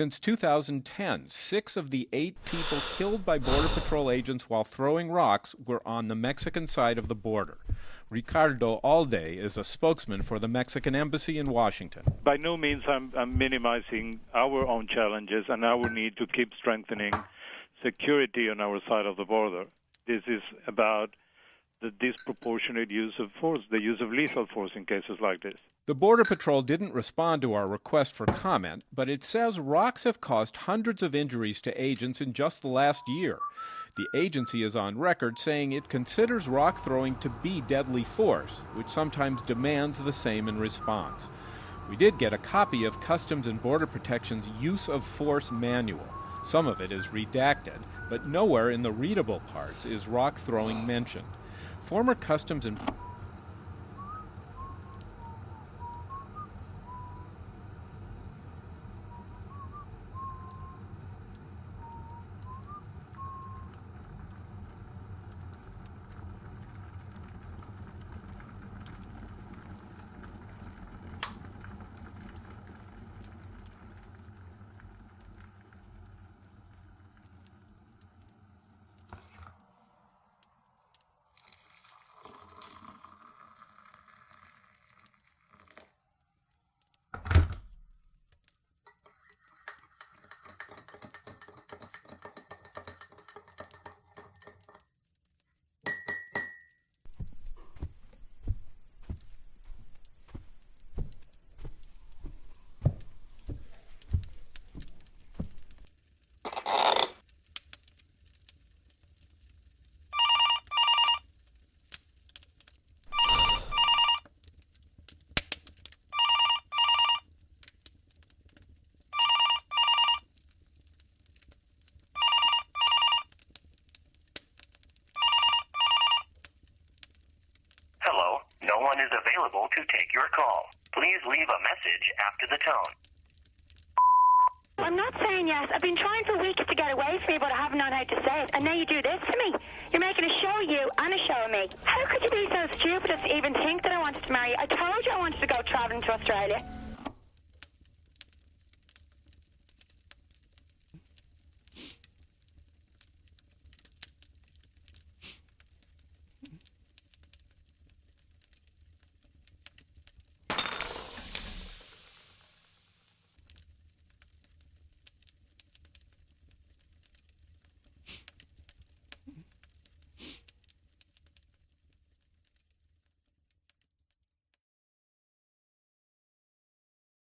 Since 2010, 6 of the 8 people killed by Border Patrol agents while throwing rocks were on the Mexican side of the border. Ricardo Alde is a spokesman for the Mexican Embassy in Washington. By no means I'm minimizing our own challenges and our need to keep strengthening security on our side of the border. This is about the disproportionate use of force, the use of lethal force in cases like this. The Border Patrol didn't respond to our request for comment, but it says rocks have caused hundreds of injuries to agents in just the last year. The agency is on record saying it considers rock throwing to be deadly force, which sometimes demands the same in response. We did get a copy of Customs and Border Protection's use of force manual. Some of it is redacted, but nowhere in the readable parts is rock throwing mentioned. Former Customs and No one is available to take your call. Please leave a message after the tone. I'm not saying yes. I've been trying for weeks to get away from you, but I haven't known how to say it. And now you do this to me. You're making a show of you and a show of me. How could you be so stupid as to even think that I wanted to marry you? I told you I wanted to go traveling to Australia.